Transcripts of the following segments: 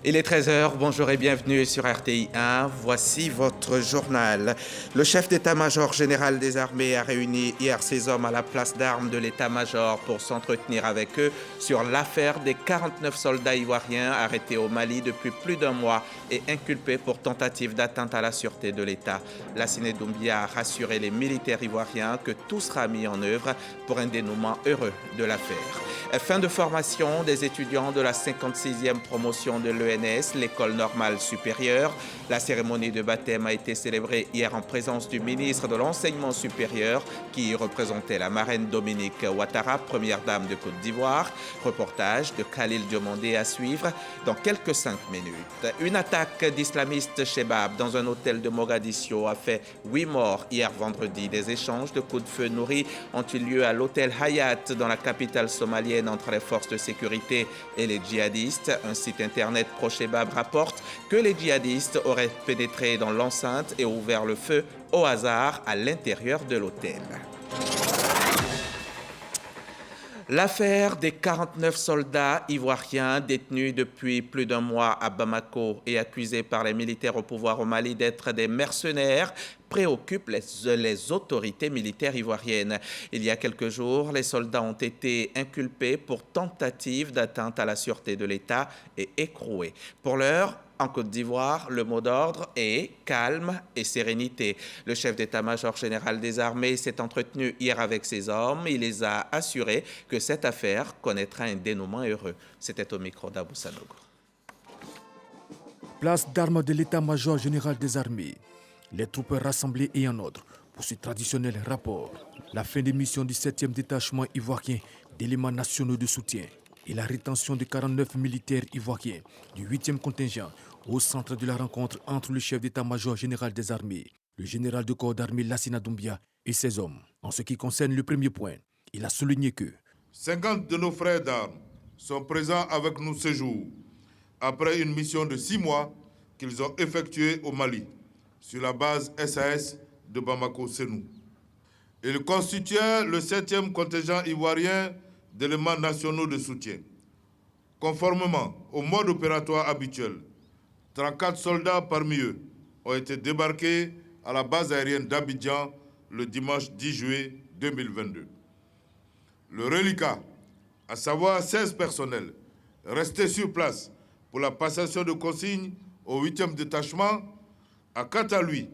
Il est 13 heures, bonjour et bienvenue sur RTI 1. Voici votre journal. Le chef d'état-major général des armées a réuni hier ses hommes à la place d'armes de l'état-major pour s'entretenir avec eux sur l'affaire des 49 soldats ivoiriens arrêtés au Mali depuis plus d'un mois et inculpés pour tentative d'atteinte à la sûreté de l'État. Lassina Doumbia a rassuré les militaires ivoiriens que tout sera mis en œuvre pour un dénouement heureux de l'affaire. Fin de formation des étudiants de la 56e promotion de l'ENS, l'École normale supérieure. La cérémonie de baptême a été célébrée hier en présence du ministre de l'Enseignement supérieur qui représentait la marraine Dominique Ouattara, première dame de Côte d'Ivoire. Reportage de Khalil Diomandé à suivre dans quelques 5 minutes. Une attaque d'islamistes Chebab dans un hôtel de Mogadiscio a fait 8 morts hier vendredi. Des échanges de coups de feu nourris ont eu lieu à l'hôtel Hayat dans la capitale somalienne entre les forces de sécurité et les djihadistes. Un site internet pro-Chebab rapporte que les djihadistes auraient pénétré dans l'enceinte et ouvert le feu au hasard à l'intérieur de l'hôtel. L'affaire des 49 soldats ivoiriens détenus depuis plus d'un mois à Bamako et accusés par les militaires au pouvoir au Mali d'être des mercenaires préoccupe les autorités militaires ivoiriennes. Il y a quelques jours, les soldats ont été inculpés pour tentative d'atteinte à la sûreté de l'État et écroués. Pour l'heure, en Côte d'Ivoire, le mot d'ordre est calme et sérénité. Le chef d'état-major général des armées s'est entretenu hier avec ses hommes. Il les a assurés que cette affaire connaîtra un dénouement heureux. C'était au micro d'Abou Sanogo. Place d'armes de l'état-major général des armées. Les troupes rassemblées et en ordre pour ce traditionnel rapport. La fin des missions du 7e détachement ivoirien d'éléments nationaux de soutien et la rétention de 49 militaires ivoiriens du 8e contingent au centre de la rencontre entre le chef d'état-major général des armées, le général de corps d'armée Lassina Doumbia et ses hommes. En ce qui concerne le premier point, il a souligné que 50 de nos frères d'armes sont présents avec nous ce jour, après une mission de 6 mois qu'ils ont effectuée au Mali, sur la base SAS de Bamako-Sénou. Ils constituaient le 7e contingent ivoirien d'éléments nationaux de soutien. Conformément au mode opératoire habituel, 34 soldats parmi eux ont été débarqués à la base aérienne d'Abidjan le dimanche 10 juillet 2022. Le reliquat, à savoir 16 personnels, restés sur place pour la passation de consignes au 8e détachement, a quant à lui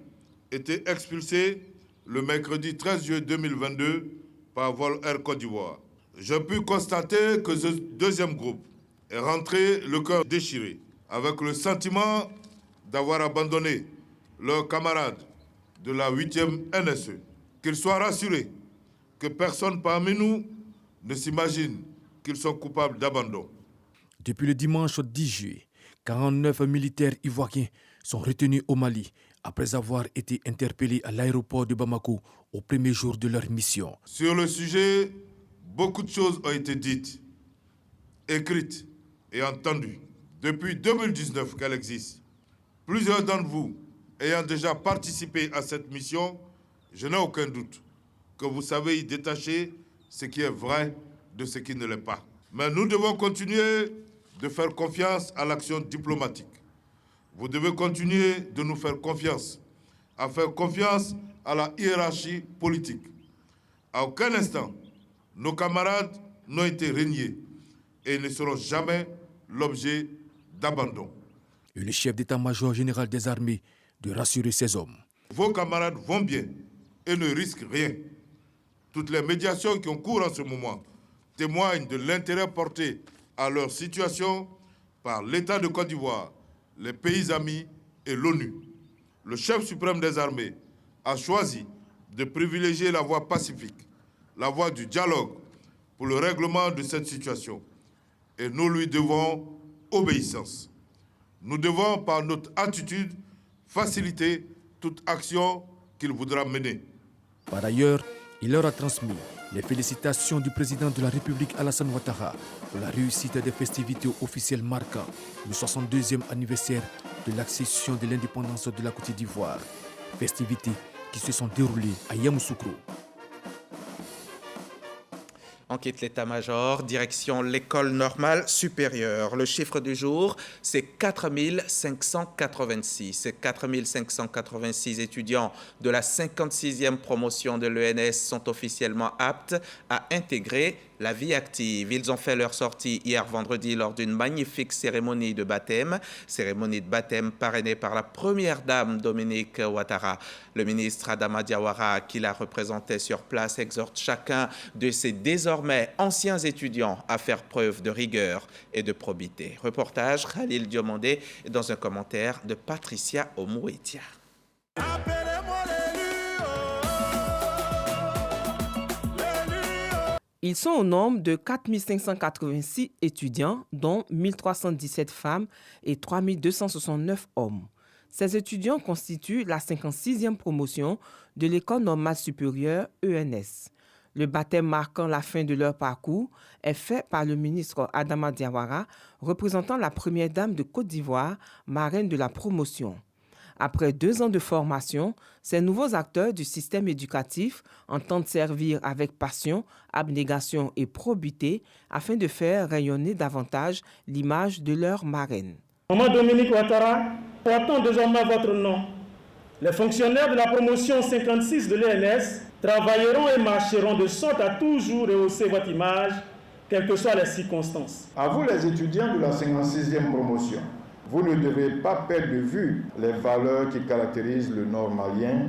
été expulsé le mercredi 13 juillet 2022 par vol Air Côte d'Ivoire. J'ai pu constater que ce deuxième groupe est rentré le cœur déchiré, avec le sentiment d'avoir abandonné leurs camarades de la 8e NSE. Qu'ils soient rassurés que personne parmi nous ne s'imagine qu'ils sont coupables d'abandon. depuis le dimanche 10 juillet, 49 militaires ivoiriens sont retenus au Mali après avoir été interpellés à l'aéroport de Bamako au premier jour de leur mission. Sur le sujet, beaucoup de choses ont été dites, écrites et entendues. Depuis 2019 qu'elle existe, plusieurs d'entre vous ayant déjà participé à cette mission, je n'ai aucun doute que vous savez y détacher ce qui est vrai de ce qui ne l'est pas. Mais nous devons continuer de faire confiance à l'action diplomatique. Vous devez continuer de nous faire confiance, à faire confiance à la hiérarchie politique. À aucun instant, nos camarades n'ont été reniés et ne seront jamais l'objet d'abandon. Et le chef d'état-major général des armées de rassurer ses hommes. Vos camarades vont bien et ne risquent rien. Toutes les médiations qui ont cours en ce moment témoignent de l'intérêt porté à leur situation par l'État de Côte d'Ivoire, les pays amis et l'ONU. Le chef suprême des armées a choisi de privilégier la voie pacifique, la voie du dialogue pour le règlement de cette situation. Et nous lui devons obéissance. Nous devons, par notre attitude, faciliter toute action qu'il voudra mener. Par ailleurs, il leur a transmis les félicitations du président de la République Alassane Ouattara pour la réussite des festivités officielles marquant le 62e anniversaire de l'accession de l'indépendance de la Côte d'Ivoire. Festivités qui se sont déroulées à Yamoussoukro. On quitte l'état-major, direction l'école normale supérieure. Le chiffre du jour, c'est 4586. Ces 4586 étudiants de la 56e promotion de l'ENS sont officiellement aptes à intégrer la vie active. Ils ont fait leur sortie hier vendredi lors d'une magnifique cérémonie de baptême parrainée par la première dame Dominique Ouattara. Le ministre Adama Diawara, qui la représentait sur place, exhorte chacun de ces désormais anciens étudiants à faire preuve de rigueur et de probité. Reportage Khalil Diomandé dans un commentaire de Patricia Omouetia. Ils sont au nombre de 4586 étudiants, dont 1317 femmes et 3269 hommes. Ces étudiants constituent la 56e promotion de l'École normale supérieure ENS. Le baptême marquant la fin de leur parcours est fait par le ministre Adama Diawara, représentant la première dame de Côte d'Ivoire, marraine de la promotion. Après 2 ans de formation, ces nouveaux acteurs du système éducatif entendent servir avec passion, abnégation et probité afin de faire rayonner davantage l'image de leur marraine. Maman Dominique Ouattara, portant désormais votre nom, les fonctionnaires de la promotion 56 de l'ENS travailleront et marcheront de sorte à toujours rehausser votre image, quelles que soient les circonstances. À vous les étudiants de la 56e promotion, vous ne devez pas perdre de vue les valeurs qui caractérisent le Nord malien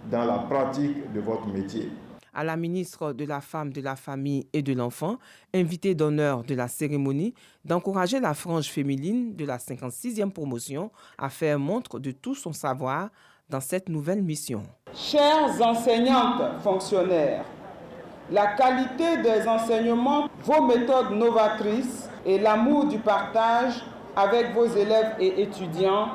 dans la pratique de votre métier. À la ministre de la Femme, de la Famille et de l'Enfant, invitée d'honneur de la cérémonie, d'encourager la frange féminine de la 56e promotion à faire montre de tout son savoir dans cette nouvelle mission. Chères enseignantes fonctionnaires, la qualité des enseignements, vos méthodes novatrices et l'amour du partage avec vos élèves et étudiants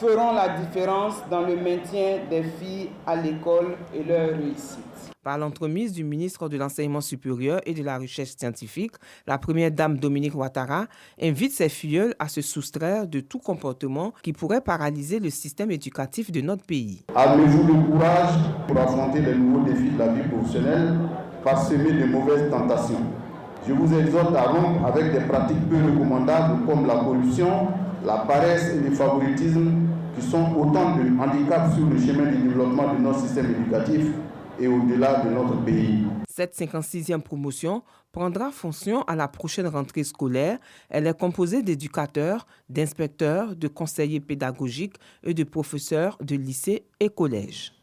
feront la différence dans le maintien des filles à l'école et leur réussite. Par l'entremise du ministre de l'Enseignement supérieur et de la Recherche scientifique, la première dame Dominique Ouattara invite ses filleuls à se soustraire de tout comportement qui pourrait paralyser le système éducatif de notre pays. Avez-vous le courage pour affronter les nouveaux défis de la vie professionnelle, parsemés de mauvaises tentations? Je vous exhorte à rompre avec des pratiques peu recommandables comme la corruption, la paresse et le favoritisme qui sont autant de handicaps sur le chemin du développement de notre système éducatif et au-delà de notre pays. Cette 56e promotion prendra fonction à la prochaine rentrée scolaire. Elle est composée d'éducateurs, d'inspecteurs, de conseillers pédagogiques et de professeurs de lycées et collèges.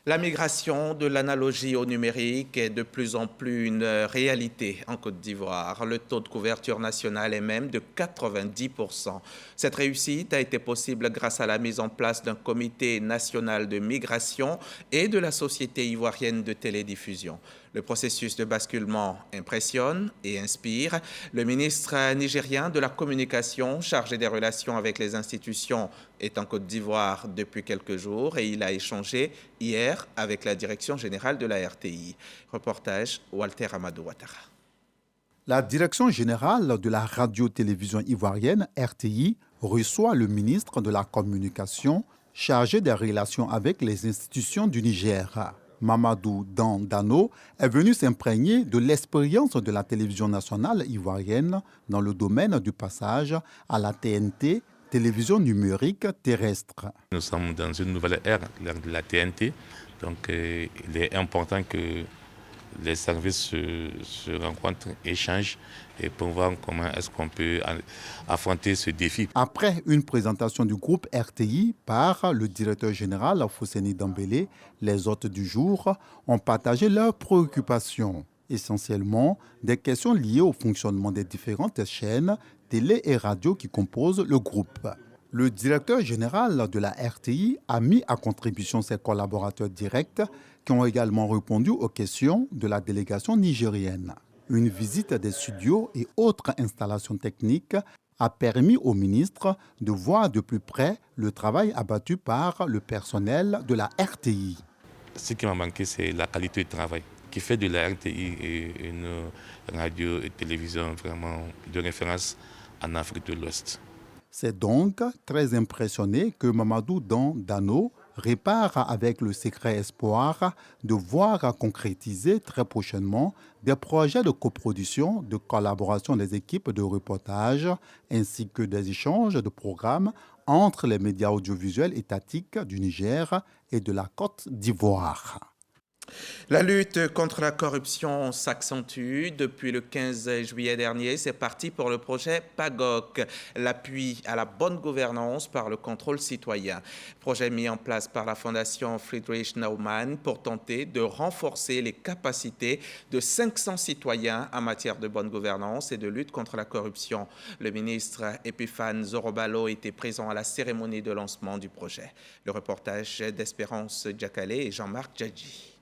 La migration de l'analogie au numérique est de plus en plus une réalité en Côte d'Ivoire. Le taux de couverture nationale est même de 90%. Cette réussite a été possible grâce à la mise en place d'un comité national de migration et de la Société ivoirienne de télédiffusion. Le processus de basculement impressionne et inspire. Le ministre nigérien de la communication, chargé des relations avec les institutions, est en Côte d'Ivoire depuis quelques jours et il a échangé hier avec la direction générale de la RTI. Reportage Walter Amadou Ouattara. La direction générale de la radio-télévision ivoirienne, RTI, reçoit le ministre de la communication chargé des relations avec les institutions du Niger. Mamadou Dan Dano est venu s'imprégner de l'expérience de la télévision nationale ivoirienne dans le domaine du passage à la TNT, télévision numérique terrestre. Nous sommes dans une nouvelle ère, l'ère de la TNT, donc il est important que les services se rencontrent, échangent et pour voir comment est-ce qu'on peut affronter ce défi. Après une présentation du groupe RTI par le directeur général Fousseni Dambélé, les hôtes du jour ont partagé leurs préoccupations, essentiellement des questions liées au fonctionnement des différentes chaînes télé et radio qui composent le groupe. Le directeur général de la RTI a mis à contribution ses collaborateurs directs qui ont également répondu aux questions de la délégation nigérienne. Une visite des studios et autres installations techniques a permis au ministre de voir de plus près le travail abattu par le personnel de la RTI. Ce qui m'a manqué, c'est la qualité du travail qui fait de la RTI une radio et télévision vraiment de référence en Afrique de l'Ouest. C'est donc très impressionné que Mamadou Dan Dano, repart avec le secret espoir de voir concrétiser très prochainement des projets de coproduction, de collaboration des équipes de reportage ainsi que des échanges de programmes entre les médias audiovisuels étatiques du Niger et de la Côte d'Ivoire. La lutte contre la corruption s'accentue. Depuis le 15 juillet dernier, c'est parti pour le projet PAGOC, l'appui à la bonne gouvernance par le contrôle citoyen. Projet mis en place par la Fondation Friedrich Naumann pour tenter de renforcer les capacités de 500 citoyens en matière de bonne gouvernance et de lutte contre la corruption. Le ministre Epiphane Zorobalo était présent à la cérémonie de lancement du projet. Le reportage d'Espérance Diakale et Jean-Marc Djadji.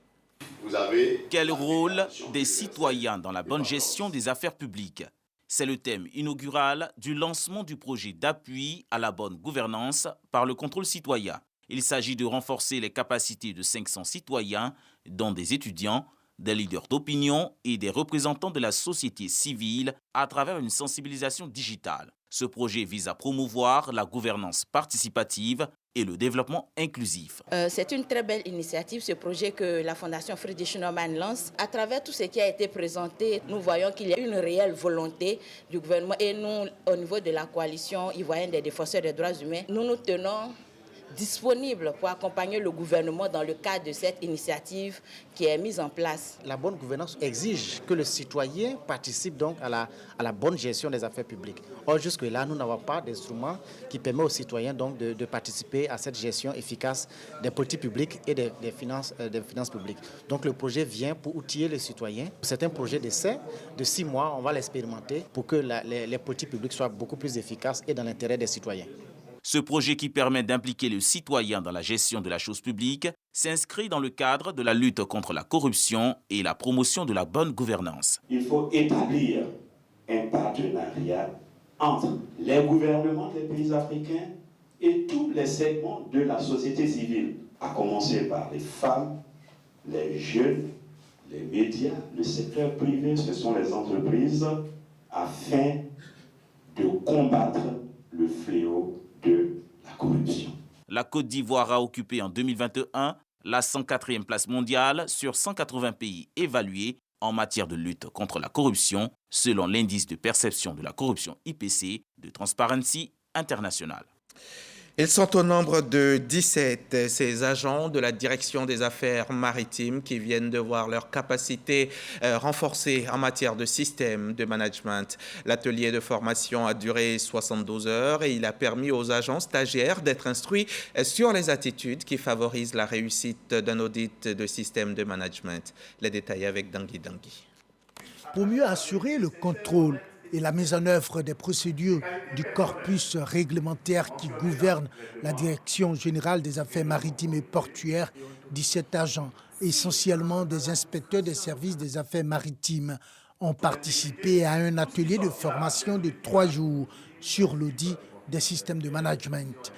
Quel rôle des citoyens dans la bonne gestion des affaires publiques? C'est le thème inaugural du lancement du projet d'appui à la bonne gouvernance par le contrôle citoyen. Il s'agit de renforcer les capacités de 500 citoyens, dont des étudiants, des leaders d'opinion et des représentants de la société civile à travers une sensibilisation digitale. Ce projet vise à promouvoir la gouvernance participative et le développement inclusif. C'est une très belle initiative, ce projet que la Fondation Friedrich Naumann lance. À travers tout ce qui a été présenté, nous voyons qu'il y a une réelle volonté du gouvernement et nous, au niveau de la coalition ivoirienne des défenseurs des droits humains, nous nous tenons disponibles pour accompagner le gouvernement dans le cadre de cette initiative qui est mise en place. La bonne gouvernance exige que le citoyen participe donc à la bonne gestion des affaires publiques. Or, jusque-là, nous n'avons pas d'instrument qui permet aux citoyens donc de participer à cette gestion efficace des politiques publiques et des finances publiques. Donc, le projet vient pour outiller les citoyens. C'est un projet d'essai de 6 mois. On va l'expérimenter pour que les politiques publiques soient beaucoup plus efficaces et dans l'intérêt des citoyens. Ce projet qui permet d'impliquer le citoyen dans la gestion de la chose publique s'inscrit dans le cadre de la lutte contre la corruption et la promotion de la bonne gouvernance. Il faut établir un partenariat entre les gouvernements des pays africains et tous les segments de la société civile, à commencer par les femmes, les jeunes, les médias, le secteur privé, ce sont les entreprises, afin de combattre le fléau de la corruption. La Côte d'Ivoire a occupé en 2021 la 104e place mondiale sur 180 pays évalués en matière de lutte contre la corruption, selon l'indice de perception de la corruption IPC de Transparency International. Ils sont au nombre de 17, ces agents de la direction des affaires maritimes qui viennent de voir leurs capacités renforcées en matière de système de management. L'atelier de formation a duré 72 heures et il a permis aux agents stagiaires d'être instruits sur les attitudes qui favorisent la réussite d'un audit de système de management. Les détails avec Dangui Dangui. Pour mieux assurer le contrôle et la mise en œuvre des procédures du corpus réglementaire qui gouverne la Direction générale des affaires maritimes et portuaires, 17 agents, essentiellement des inspecteurs des services des affaires maritimes, ont participé à un atelier de formation de 3 jours sur l'audit des systèmes de management.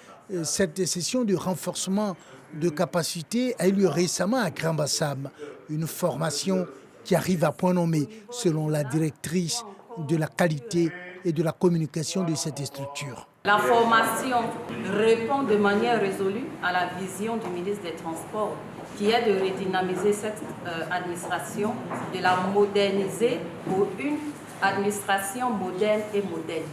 Cette session de renforcement de capacité a eu lieu récemment à Grand Bassam, une formation qui arrive à point nommé, selon la directrice de la qualité et de la communication de cette structure. La formation répond de manière résolue à la vision du ministre des Transports qui est de redynamiser cette administration, de la moderniser pour une administration moderne et moderne.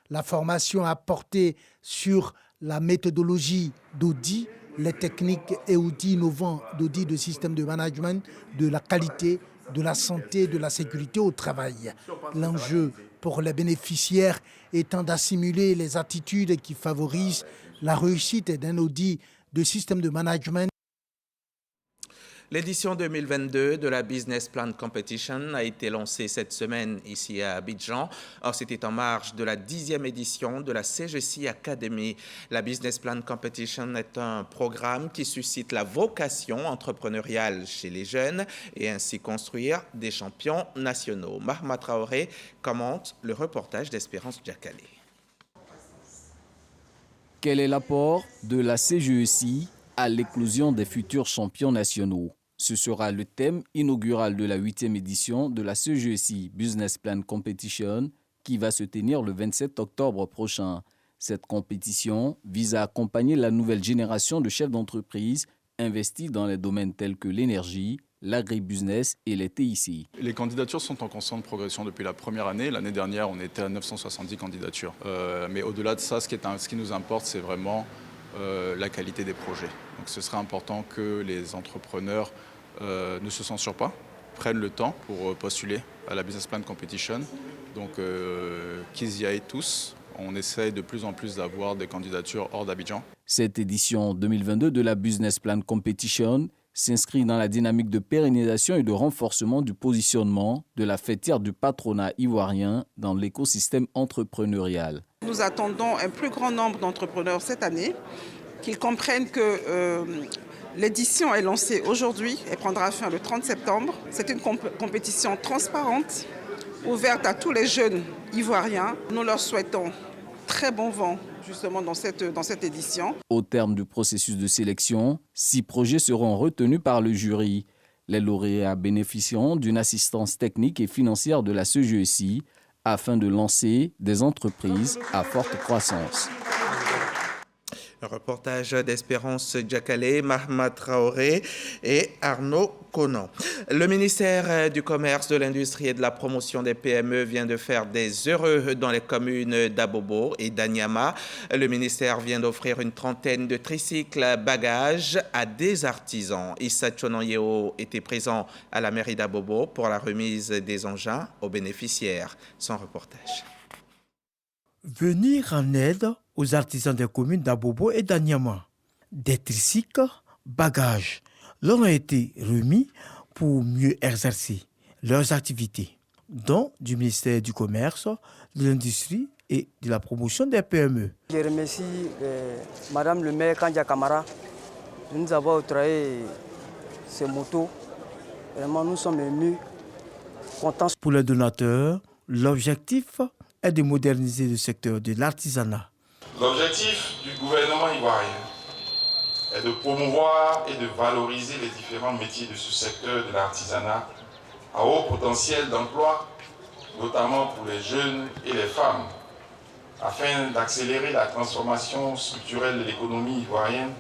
La formation a porté sur la méthodologie d'audit, les techniques et outils innovants d'audit de systèmes de management, de la qualité, de la santé et de la sécurité au travail. L'enjeu pour les bénéficiaires étant d'assimiler les attitudes qui favorisent la réussite d'un audit de système de management. L'édition 2022 de la Business Plan Competition a été lancée cette semaine ici à Abidjan. Or, c'était en marge de la 10e édition de la CGC Academy. La Business Plan Competition est un programme qui suscite la vocation entrepreneuriale chez les jeunes et ainsi construire des champions nationaux. Mahma Traoré commente le reportage d'Espérance Diakale. Quel est l'apport de la CGEC à l'éclosion des futurs champions nationaux? Ce sera le thème inaugural de la 8e édition de la CGEC Business Plan Competition qui va se tenir le 27 octobre prochain. Cette compétition vise à accompagner la nouvelle génération de chefs d'entreprise investis dans les domaines tels que l'énergie, l'agribusiness et les TIC. Les candidatures sont en constante progression depuis la première année. L'année dernière, on était à 970 candidatures. Mais au-delà de ça, ce qui nous importe, c'est vraiment la qualité des projets. Donc ce serait important que les entrepreneurs ne se censurent pas, prennent le temps pour postuler à la Business Plan Competition. Donc qu'ils y aillent tous. On essaye de plus en plus d'avoir des candidatures hors d'Abidjan. Cette édition 2022 de la Business Plan Competition s'inscrit dans la dynamique de pérennisation et de renforcement du positionnement de la fêtière du patronat ivoirien dans l'écosystème entrepreneurial. Nous attendons un plus grand nombre d'entrepreneurs cette année, qu'ils comprennent que l'édition est lancée aujourd'hui et prendra fin le 30 septembre. C'est une compétition transparente, ouverte à tous les jeunes ivoiriens. Nous leur souhaitons très bon vent justement dans cette édition. Au terme du processus de sélection, 6 projets seront retenus par le jury. Les lauréats bénéficieront d'une assistance technique et financière de la CGECI afin de lancer des entreprises à forte croissance. Un reportage d'Espérance Diakale, Mahmoud Traoré et Arnaud Conan. Le ministère du Commerce, de l'Industrie et de la Promotion des PME vient de faire des heureux dans les communes d'Abobo et d'Anyama. Le ministère vient d'offrir une trentaine de tricycles bagages à des artisans. Issa Tchononyeo était présent à la mairie d'Abobo pour la remise des engins aux bénéficiaires. Son reportage. Venir en aide aux artisans des communes d'Abobo et d'Anyama. Des tricycles, bagages, leur ont été remis pour mieux exercer leurs activités, dont du ministère du Commerce, de l'Industrie et de la Promotion des PME. Je remercie Madame le maire Kandia Kamara de nous avoir octroyé ces motos. Vraiment, nous sommes émus, contents. Pour les donateurs, l'objectif est de moderniser le secteur de l'artisanat. L'objectif du gouvernement ivoirien est de promouvoir et de valoriser les différents métiers de ce secteur de l'artisanat à haut potentiel d'emploi, notamment pour les jeunes et les femmes, afin d'accélérer la transformation structurelle de l'économie ivoirienne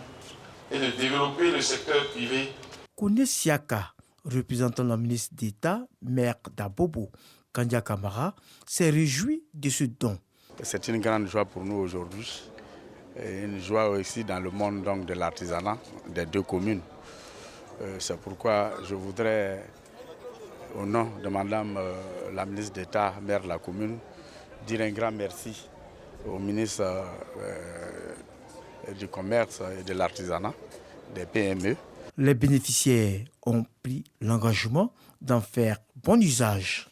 et de développer le secteur privé. Kouné Siaka, représentant le ministre d'État, maire d'Abobo, Kandia Kamara, s'est réjoui de ce don. C'est une grande joie pour nous aujourd'hui, et une joie aussi dans le monde donc, de l'artisanat des deux communes. C'est pourquoi je voudrais, au nom de Madame la ministre d'État, maire de la commune, dire un grand merci au ministre du Commerce et de l'Artisanat, des PME. Les bénéficiaires ont pris l'engagement d'en faire bon usage.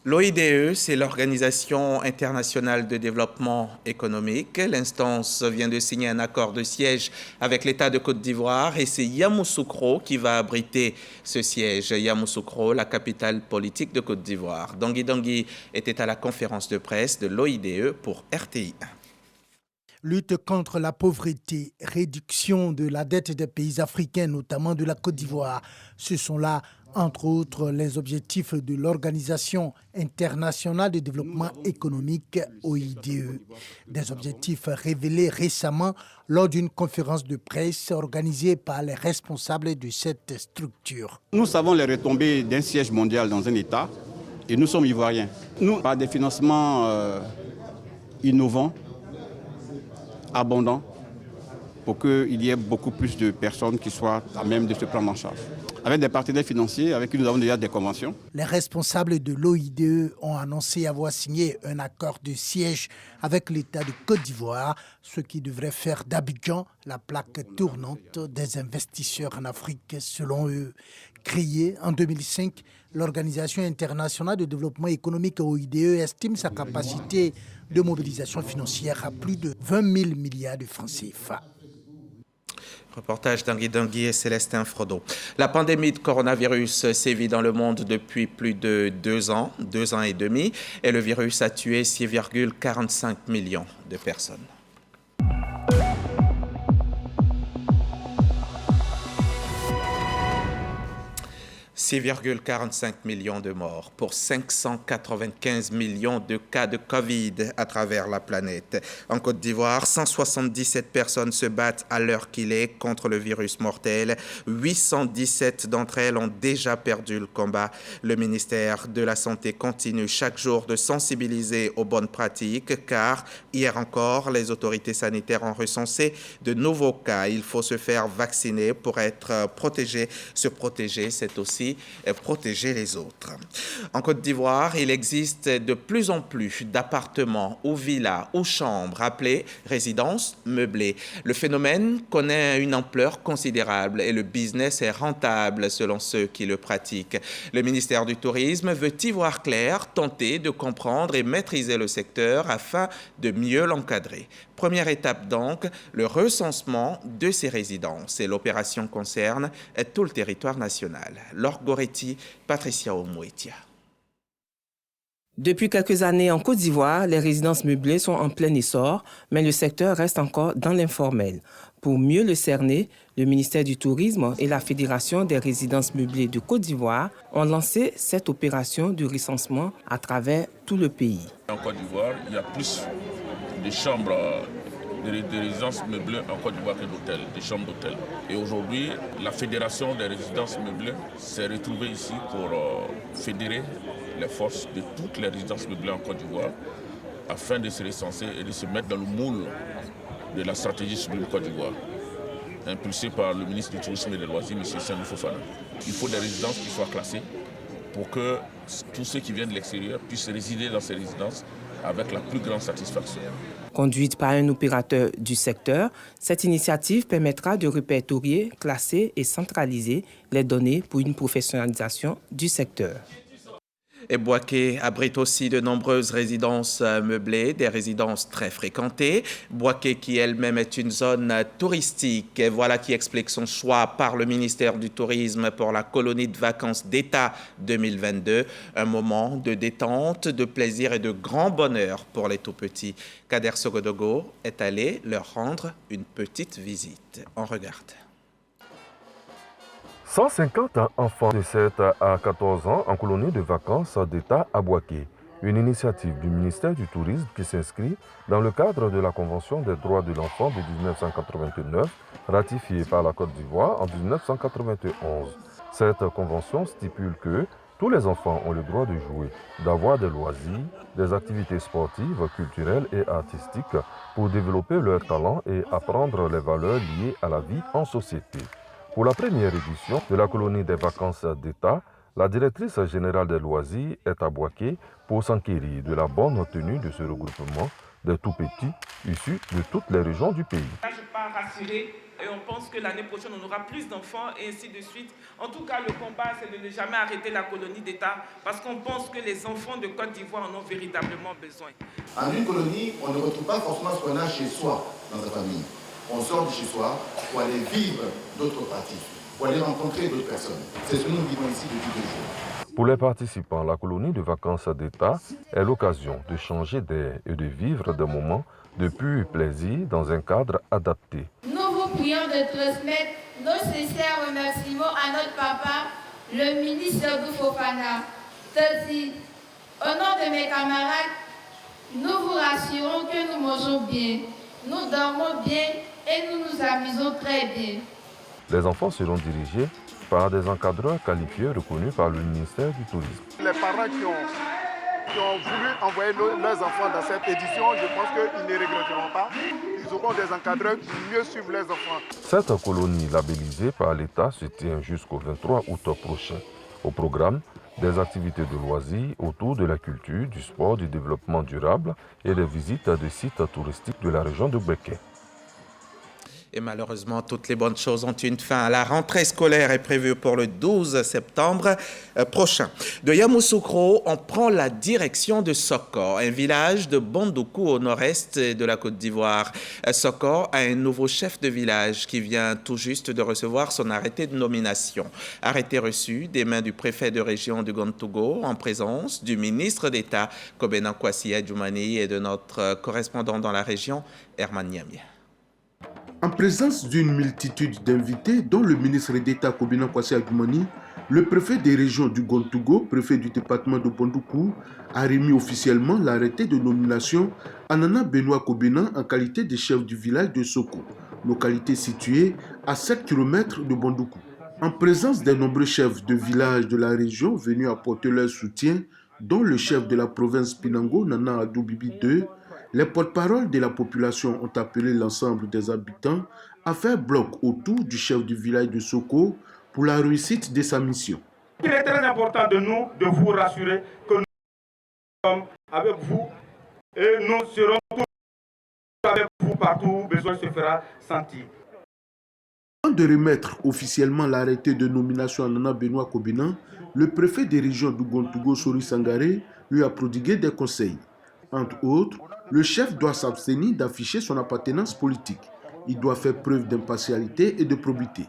L'OIDE, c'est l'Organisation internationale de développement économique. L'instance vient de signer un accord de siège avec l'État de Côte d'Ivoire et c'est Yamoussoukro qui va abriter ce siège. Yamoussoukro, la capitale politique de Côte d'Ivoire. Dangui Dangui était à la conférence de presse de l'OIDE pour RTI 1. Lutte contre la pauvreté, réduction de la dette des pays africains, notamment de la Côte d'Ivoire. Ce sont là, entre autres, les objectifs de l'Organisation internationale de développement économique, OIDE. Des objectifs révélés récemment lors d'une conférence de presse organisée par les responsables de cette structure. Nous savons les retombées d'un siège mondial dans un État et nous sommes ivoiriens. Nous, par des financements innovants, abondant pour qu'il y ait beaucoup plus de personnes qui soient à même de se prendre en charge. Avec des partenaires financiers avec qui nous avons déjà des conventions. Les responsables de l'OIDE ont annoncé avoir signé un accord de siège avec l'État de Côte d'Ivoire, ce qui devrait faire d'Abidjan la plaque tournante des investisseurs en Afrique, selon eux. Créée en 2005, l'Organisation internationale de développement économique OIDE estime sa capacité de mobilisation financière à plus de 20 000 milliards de francs CFA. Reportage d'Angui Dangui et Célestin Frodo. La pandémie de coronavirus sévit dans le monde depuis plus de 2 ans et demi, et le virus a tué 6,45 millions de personnes. 6,45 millions de morts pour 595 millions de cas de Covid à travers la planète. En Côte d'Ivoire, 177 personnes se battent à l'heure qu'il est contre le virus mortel. 817 d'entre elles ont déjà perdu le combat. Le ministère de la Santé continue chaque jour de sensibiliser aux bonnes pratiques car hier encore, les autorités sanitaires ont recensé de nouveaux cas. Il faut se faire vacciner pour être protégé. Se protéger, c'est aussi protéger les autres. En Côte d'Ivoire, il existe de plus en plus d'appartements ou villas ou chambres appelées résidences meublées. Le phénomène connaît une ampleur considérable et le business est rentable selon ceux qui le pratiquent. Le ministère du Tourisme veut y voir clair, tenter de comprendre et maîtriser le secteur afin de mieux l'encadrer. Première étape donc, le recensement de ces résidences et l'opération concerne tout le territoire national. Laure Goretti, Patricia Omouetia. Depuis quelques années en Côte d'Ivoire, les résidences meublées sont en plein essor, mais le secteur reste encore dans l'informel. Pour mieux le cerner, le ministère du Tourisme et la Fédération des résidences meublées de Côte d'Ivoire ont lancé cette opération de recensement à travers tout le pays. En Côte d'Ivoire, il y a plus de chambres de résidences meublées en Côte d'Ivoire que d'hôtels, des chambres d'hôtel. Et aujourd'hui, la Fédération des résidences meublées s'est retrouvée ici pour fédérer les forces de toutes les résidences meublées en Côte d'Ivoire afin de se recenser et de se mettre dans le moule de la stratégie Sublime Côte d'Ivoire, impulsée par le ministre du Tourisme et des Loisirs, M. Sanou Fofana. Il faut des résidences qui soient classées pour que tous ceux qui viennent de l'extérieur puissent résider dans ces résidences avec la plus grande satisfaction. Conduite par un opérateur du secteur, cette initiative permettra de répertorier, classer et centraliser les données pour une professionnalisation du secteur. Et Bouaké abrite aussi de nombreuses résidences meublées, des résidences très fréquentées. Bouaké qui elle-même est une zone touristique. Et voilà qui explique son choix par le ministère du Tourisme pour la colonie de vacances d'État 2022. Un moment de détente, de plaisir et de grand bonheur pour les tout-petits. Kader Sogodogo est allé leur rendre une petite visite. On regarde. 150 enfants de 7 à 14 ans en colonie de vacances d'État à Bouaké. Une initiative du ministère du Tourisme qui s'inscrit dans le cadre de la Convention des droits de l'enfant de 1989, ratifiée par la Côte d'Ivoire en 1991. Cette convention stipule que tous les enfants ont le droit de jouer, d'avoir des loisirs, des activités sportives, culturelles et artistiques pour développer leur talent et apprendre les valeurs liées à la vie en société. Pour la première édition de la colonie des vacances d'État, la directrice générale des loisirs est à Bouaké pour s'enquérir de la bonne tenue de ce regroupement des tout-petits issus de toutes les régions du pays. Là, je pars rassurée et on pense que l'année prochaine, on aura plus d'enfants et ainsi de suite. En tout cas, le combat, c'est de ne jamais arrêter la colonie d'État parce qu'on pense que les enfants de Côte d'Ivoire en ont véritablement besoin. En une colonie, on ne retrouve pas forcément ce qu'on a chez soi dans sa famille. On sort de chez soi pour aller vivre d'autres parties, pour aller rencontrer d'autres personnes. C'est ce que nous vivons ici depuis 2 jours. Pour les participants, la colonie de vacances d'État est l'occasion de changer d'air et de vivre des moments de pur plaisir dans un cadre adapté. Nous vous prions de transmettre nos sincères remerciements à notre papa, le ministre du Fofana. Ceci, au nom de mes camarades, nous vous rassurons que nous mangeons bien, nous dormons bien et nous nous amusons très bien. Les enfants seront dirigés par des encadreurs qualifiés reconnus par le ministère du Tourisme. Les parents qui ont voulu envoyer leurs enfants dans cette édition, je pense qu'ils ne regretteront pas. Ils auront des encadreurs pour mieux suivre les enfants. Cette colonie labellisée par l'État se tient jusqu'au 23 août prochain. Au programme, des activités de loisirs autour de la culture, du sport, du développement durable et des visites de sites touristiques de la région de Bouaké. Et malheureusement, toutes les bonnes choses ont une fin. La rentrée scolaire est prévue pour le 12 septembre prochain. De Yamoussoukro, on prend la direction de Sokor, un village de Bondoukou au nord-est de la Côte d'Ivoire. Sokor a un nouveau chef de village qui vient tout juste de recevoir son arrêté de nomination. Arrêté reçu des mains du préfet de région de Gontougo en présence du ministre d'État Kobena Kwasi Adjoumani et de notre correspondant dans la région, Herman Niamia. En présence d'une multitude d'invités, dont le ministre d'État Kobena Kwasi Adjoumani, Le préfet des régions du Gontougo, préfet du département de Bondoukou, a remis officiellement l'arrêté de nomination à Nana Benoît Kobena en qualité de chef du village de Soko, localité située à 7 km de Bondoukou. En présence des nombreux chefs de village de la région venus apporter leur soutien, dont le chef de la province Pinango, Nana Adou Bibi II, les porte-paroles de la population ont appelé l'ensemble des habitants à faire bloc autour du chef du village de Soko pour la réussite de sa mission. Il est très important de nous de vous rassurer que nous sommes avec vous et nous serons tous avec vous partout où besoin se fera sentir. Avant de remettre officiellement l'arrêté de nomination à Nana Benoît Kobena, le préfet des régions du Gontougo, Sori Sangaré, lui a prodigué des conseils. Entre autres, le chef doit s'abstenir d'afficher son appartenance politique. Il doit faire preuve d'impartialité et de probité.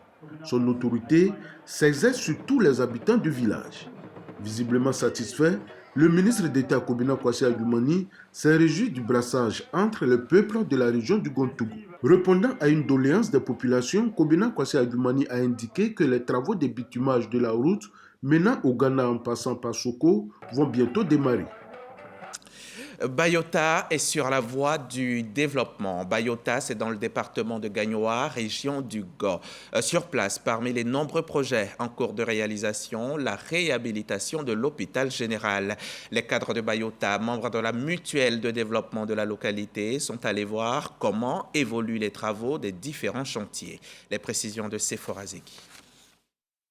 Son autorité s'exerce sur tous les habitants du village. Visiblement satisfait, le ministre d'État Kobena Kwasi Adoumani s'est réjoui du brassage entre les peuples de la région du Gontougo. Répondant à une doléance des populations, Kobena Kwasi Adoumani a indiqué que les travaux de bitumage de la route menant au Ghana en passant par Soko vont bientôt démarrer. Bayota est sur la voie du développement. Bayota, c'est dans le département de Gagnoa, région du Go. Sur place, parmi les nombreux projets en cours de réalisation, la réhabilitation de l'hôpital général. Les cadres de Bayota, membres de la mutuelle de développement de la localité, sont allés voir comment évoluent les travaux des différents chantiers. Les précisions de Sephora Zeki.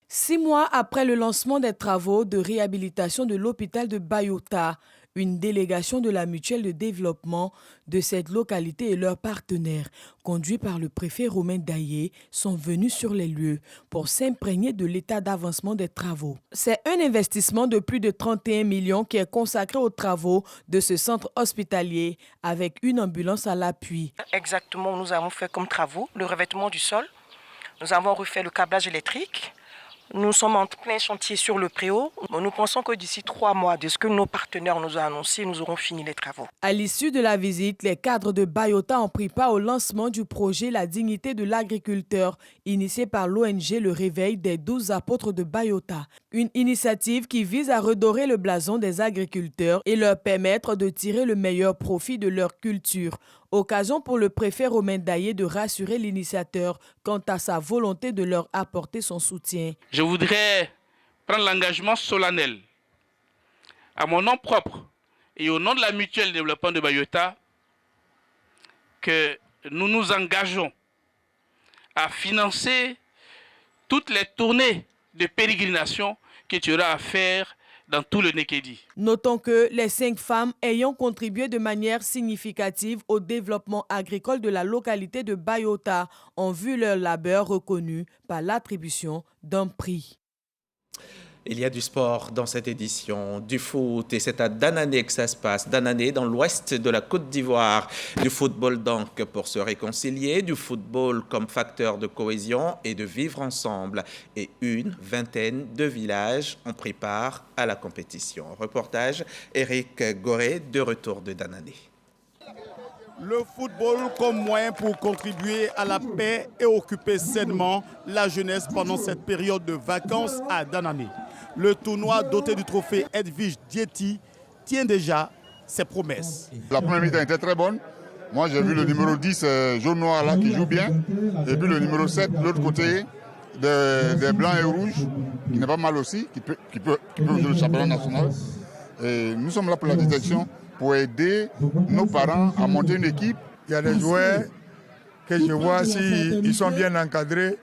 6 mois après le lancement des travaux de réhabilitation de l'hôpital de Bayota, une délégation de la mutuelle de développement de cette localité et leurs partenaires, conduits par le préfet Romain Daillé, sont venus sur les lieux pour s'imprégner de l'état d'avancement des travaux. C'est un investissement de plus de 31 millions qui est consacré aux travaux de ce centre hospitalier avec une ambulance à l'appui. Exactement, nous avons fait comme travaux le revêtement du sol, nous avons refait le câblage électrique. Nous sommes en plein chantier sur le préau. Nous pensons que d'ici 3 mois, de ce que nos partenaires nous ont annoncé, nous aurons fini les travaux. À l'issue de la visite, les cadres de Bayota ont pris part au lancement du projet La dignité de l'agriculteur, initié par l'ONG Le Réveil des 12 apôtres de Bayota. Une initiative qui vise à redorer le blason des agriculteurs et leur permettre de tirer le meilleur profit de leur culture. Occasion pour le préfet Romain Daillé de rassurer l'initiateur quant à sa volonté de leur apporter son soutien. Je voudrais prendre l'engagement solennel, à mon nom propre et au nom de la mutuelle de développement de Bayota, que nous nous engageons à financer toutes les tournées de pérégrination que tu auras à faire dans tout le Nekedi. Notons que les 5 femmes ayant contribué de manière significative au développement agricole de la localité de Bayota ont vu leur labeur reconnu par l'attribution d'un prix. Il y a du sport dans cette édition, du foot, et c'est à Danané que ça se passe. Danané, dans l'ouest de la Côte d'Ivoire. Du football donc pour se réconcilier, du football comme facteur de cohésion et de vivre ensemble. Et une vingtaine de villages ont pris part à la compétition. Reportage, Eric Goré, de retour de Danané. Le football comme moyen pour contribuer à la paix et occuper sainement la jeunesse pendant cette période de vacances à Danané. Le tournoi doté du trophée Edwige Dieti tient déjà ses promesses. La première mi-temps était très bonne. Moi j'ai vu le numéro 10 jaune-noir là qui joue bien. Et puis le numéro 7 de l'autre côté, des blancs et rouges, qui n'est pas mal aussi, qui peut jouer le championnat national. Et nous sommes là pour la détection, pour aider nos parents à monter une équipe. Il y a des joueurs que je vois, s'ils sont bien encadrés,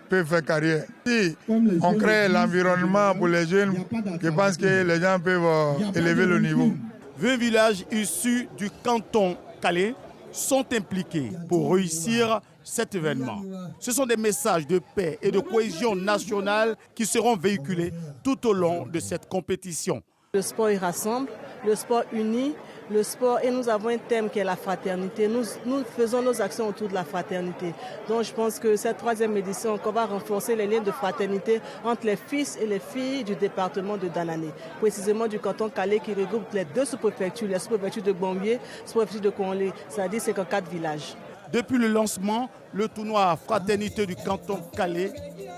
peuvent faire carrière. Si on crée l'environnement pour les jeunes, je pense que les gens peuvent élever le niveau. 20 villages issus du canton Calais sont impliqués pour réussir cet événement. Ce sont des messages de paix et de cohésion nationale qui seront véhiculés tout au long de cette compétition. Le sport il rassemble, le sport unit, le sport, et nous avons un thème qui est la fraternité. Nous faisons nos actions autour de la fraternité. Donc je pense que cette 3e édition encore va renforcer les liens de fraternité entre les fils et les filles du département de Danané, précisément du canton Calais qui regroupe les 2 sous-préfectures, les sous-préfectures de Gombier, sous-préfecture de Konlé, c'est-à-dire 54 villages. Depuis le lancement, le tournoi Fraternité du canton Calais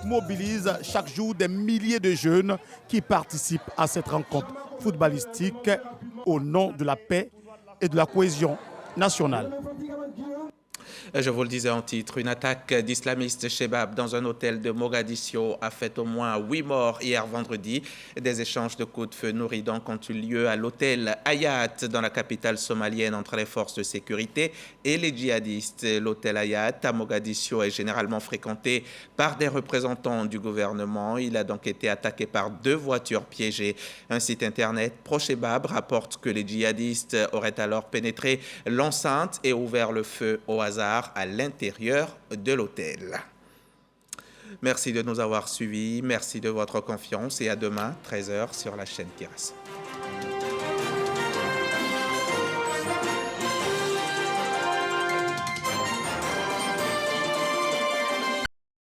mobilise chaque jour des milliers de jeunes qui participent à cette rencontre footballistique au nom de la paix et de la cohésion nationale. Je vous le disais en titre, une attaque d'islamistes Chebab dans un hôtel de Mogadiscio a fait au moins 8 morts hier vendredi. Des échanges de coups de feu nourris donc ont eu lieu à l'hôtel Hayat dans la capitale somalienne entre les forces de sécurité et les djihadistes. L'hôtel Hayat à Mogadiscio est généralement fréquenté par des représentants du gouvernement. Il a donc été attaqué par 2 voitures piégées. Un site internet pro-Chebab rapporte que les djihadistes auraient alors pénétré l'enceinte et ouvert le feu au hasard à l'intérieur de l'hôtel. Merci de nous avoir suivis, merci de votre confiance et à demain, 13h sur la chaîne Kiras.